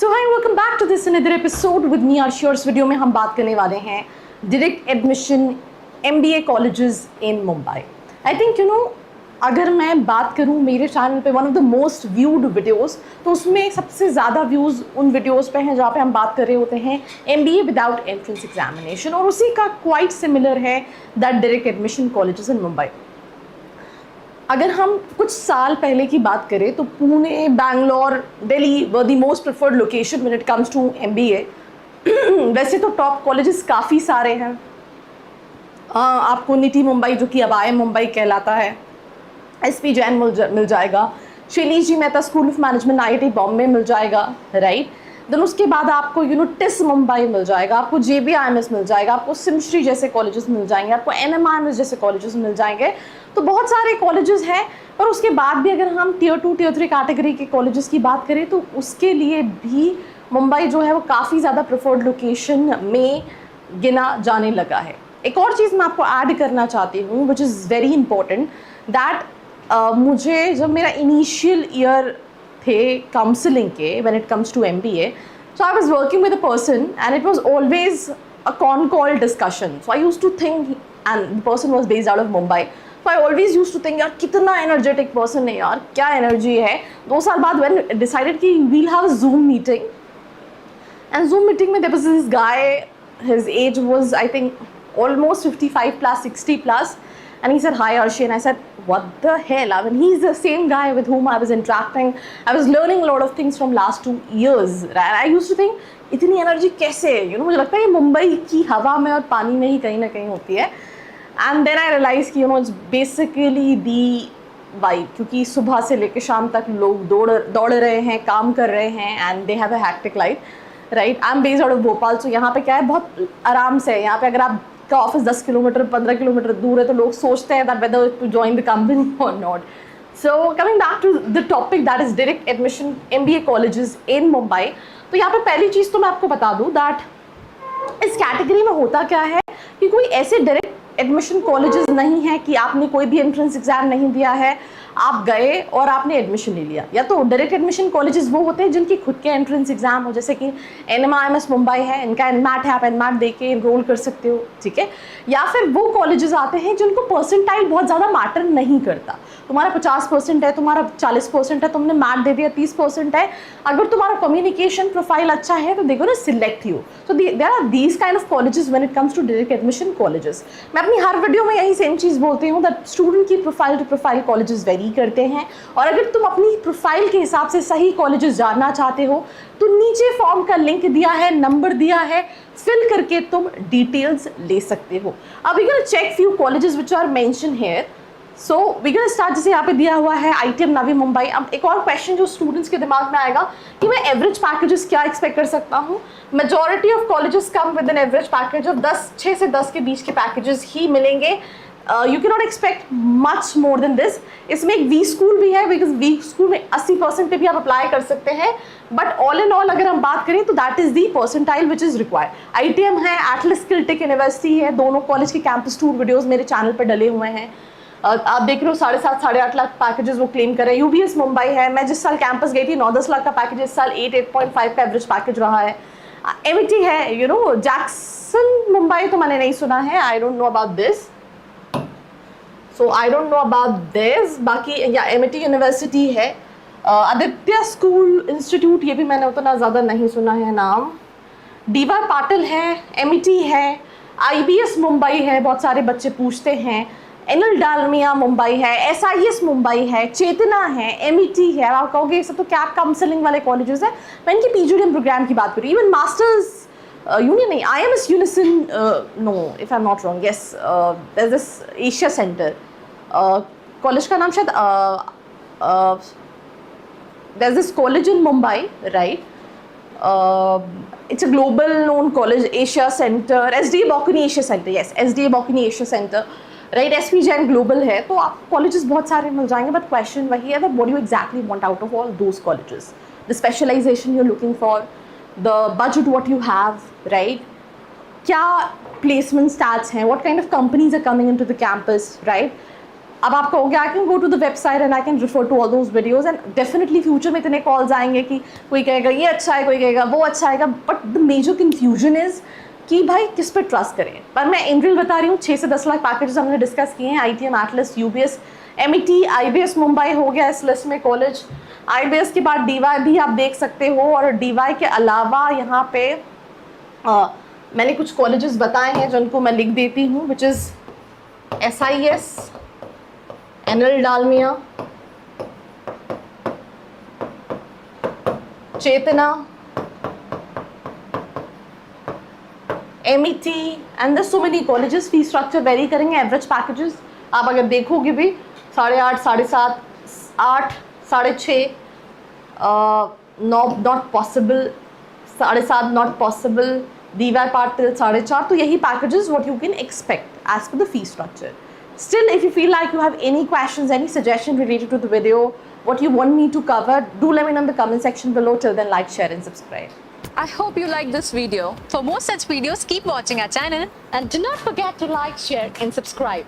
So hi, welcome back to this another episode with me Aarshi. और इस video में हम बात करने वाले हैं direct admission MBA colleges in Mumbai. I think अगर मैं बात करूं मेरे चैनल पे one of the most viewed videos, तो उसमें सबसे ज़्यादा व्यूज़ उन वीडियोस पे हैं जहाँ पे हम बात कर रहे होते हैं MBA विदाउट एंट्रेंस एग्जामिनेशन, और उसी का क्वाइट सिमिलर है that direct admission colleges in Mumbai. अगर हम कुछ साल पहले की बात करें तो Pune, Bangalore, Delhi were the most preferred location when it comes to MBA। वैसे तो टॉप कॉलेजेस काफ़ी सारे हैं। आपको निटी मुंबई, जो कि अब IIM मुंबई कहलाता है, SP जैन मिल जाएगा, Shailesh ji Mehta school of management IIT Bombay मिल जाएगा, राइट। देन उसके बाद आपको टिस मुंबई मिल जाएगा, आपको JBIMS मिल जाएगा, आपको सिमश्री जैसे कॉलेजेस मिल जाएंगे, आपको NMIMS जैसे कॉलेजेस मिल जाएंगे। तो बहुत सारे कॉलेजेस हैं। पर उसके बाद भी अगर हम Tier 2 Tier 3 कैटेगरी के कॉलेजेस की बात करें तो उसके लिए भी मुंबई जो है वो काफ़ी ज़्यादा प्रेफर्ड लोकेशन में गिना जाने लगा है। एक और चीज़ मैं आपको ऐड करना चाहती हूँ which is very important, that मुझे जब मेरा इनिशियल ईयर थे काउंसलिंग के when it comes to MBA, so I was working with a person and it was always a con call discussion. So I used to think, and the person was based out of Mumbai, so I always used to think यार कितना energetic person है यार, क्या energy है। 2 साल बाद when decided कि we'll have a Zoom meeting, and Zoom meeting में there was this guy, his age was I think almost 55 plus 60 plus, and he said, "Hi Arshi," and I said, "What the hell?" I mean, he's the same guy with whom I was interacting. I was learning a lot of things from last 2 years. Right? I used to think, इतनी energy कैसे? मुझे लगता है ये मुंबई की हवा में और पानी में ही कहीं ना कहीं होती है। And then I realized कि it's basically the vibe, क्योंकि सुबह से लेकर शाम तक लोग दौड़ रहे हैं, काम कर रहे हैं, and they have a hectic life. Right? I'm based out of Bhopal, so यहाँ पे क्या है, बहुत आराम से है। यहाँ पे अगर आप का ऑफिस 10 किलोमीटर 15 किलोमीटर दूर है तो लोग सोचते हैं that whether to join the company or not. So coming back to the topic, that is direct admission MBA colleges in Mumbai. तो यहाँ पे पहली चीज़ तो मैं आपको बता दूँ that इस कैटेगरी में होता क्या है कि कोई ऐसे डायरेक्ट एडमिशन कॉलेजेस नहीं है कि आपने कोई भी एंट्रेंस एग्जाम नहीं दिया है, आप गए और आपने एडमिशन ले लिया। या तो डायरेक्ट एडमिशन कॉलेजेस वो होते हैं जिनकी खुद के एंट्रेंस एग्जाम हो, जैसे कि NMIMS मुंबई है, इनका NMAT है, आप NMAT दे के इनरोल कर सकते हो, ठीक है। या फिर वो कॉलेजेस आते हैं जिनको परसेंटाइल बहुत ज़्यादा मैटर नहीं करता। तुम्हारा 50% है, तुम्हारा 40% है, तुमने मैट दे दिया 30% है, अगर तुम्हारा कम्युनिकेशन प्रोफाइल अच्छा है तो देखो ना select you. So there are these kind of colleges when it comes to direct admission colleges. मैं अपनी हर वीडियो में यही सेम चीज़ बोलती हूँ दैट स्टूडेंट की profile to profile colleges vary करते हैं, और अगर तुम अपनी प्रोफाइल के हिसाब से सही कॉलेजेस जानना चाहते हो तो नीचे फॉर्म का लिंक दिया है, नंबर दिया है, फिल करके तुम डिटेल्स ले सकते हो। अब we gonna check few colleges which are mention here. So we gonna start, जैसे यहाँ पे दिया हुआ है ITM नवी मुंबई। अब एक और क्वेश्चन जो स्टूडेंट्स के दिमाग में आएगा कि मैं एवरेज पैकेजेस क्या एक्सपेक्ट कर सकता हूँ। Majority of colleges come with an average package of 6 से 10 के बीच के पैकेजेस ही मिलेंगे। You can not expect much more than this. इसमें एक V स्कूल भी है, बिकॉज V स्कूल में 80% पे भी आप अप्लाई कर सकते हैं, बट ऑल इन ऑल अगर हम बात करें तो that is the percentile which is required. ITM है, एटलस किल्टेक यूनिवर्सिटी है, दोनों कॉलेज के कैंपस टूर वीडियोज मेरे चैनल पर डले हुए हैं। आप देख रहे हो 7.5 8 लाख पैकेजेस वो क्लेम कर रहे हैं। UBS मुंबई है, मैं जिस साल कैंपस गई थी 9-10 लाख का पैकेज, इस साल 8.5 का एवरेज पैकेज रहा है। MIT है, जैक्सन मुंबई तो मैंने नहीं सुना है, I don't know about this, so I don't know about this. बाकी या MIT यूनिवर्सिटी है, आदित्य स्कूल इंस्टीट्यूट, ये भी मैंने उतना ज़्यादा नहीं सुना है नाम। DY पाटिल है, MIT है, IBS मुंबई है, बहुत सारे बच्चे पूछते हैं, NL डालमिया मुंबई है, SIS मुंबई है, चेतना है, MIT है। आप कहोगे ये सब तो कैप काउंसलिंग वाले कॉलेजेस हैं। मैं इनकी PGDM प्रोग्राम की बात करूँ, इवन मास्टर्स यूनियन नहीं, IMS unison, no if I am not wrong, yes, there is this Asia centre, college का नाम शायद, there is this college in Mumbai, right, it's a global known college, Asia Center, SDA Bocconi Asia Center, yes, SDA Bocconi Asia Center, right. SP Jain global है, तो आप colleges बहुत सारे मिल जाएंगे, but question वही है that what you exactly want out of all those colleges, the specialisation you are looking for, the budget what you have, right, क्या placement stats हैं, what kind of companies are coming into the campus, right. अब आप कहोगे I can go to the website and I can refer to all those videos and definitely future में इतने calls आएंगे कि कोई कहेगा ये अच्छा है, कोई कहेगा वो अच्छा है, but the major confusion is कि भाई किस पे ट्रस्ट करें। पर मैं इन रियल बता रही हूँ, 6 से 10 लाख पैकेजेस हमने डिस्कस किए हैं। ITM, Atlas, UBS, MET, IBS Mumbai हो गया इस लिस्ट में कॉलेज। IBS के बाद DY भी आप देख सकते हो, और DY के अलावा यहाँ पे मैंने कुछ कॉलेजेस बताए हैं जिनको मैं लिख देती हूँ, which is SIS, NL Dalmia, Chetana, MET, and the so many colleges. Fee structure vary करेंगे। एवरेज पैकेजेस आप अगर देखोगे भी 8.5, 7.5, 8, 6.5, 9 not possible, 7.5 not possible, DY पार्ट till 4.5. तो यही packages what you can expect as per the fee structure. Still, if you feel like you have any questions, any suggestion related to the video, what you want me to cover, do let me know in the comment section below. Till then, like, share and subscribe. I hope you like this video. For more such videos, keep watching our channel. And do not forget to like, share and subscribe.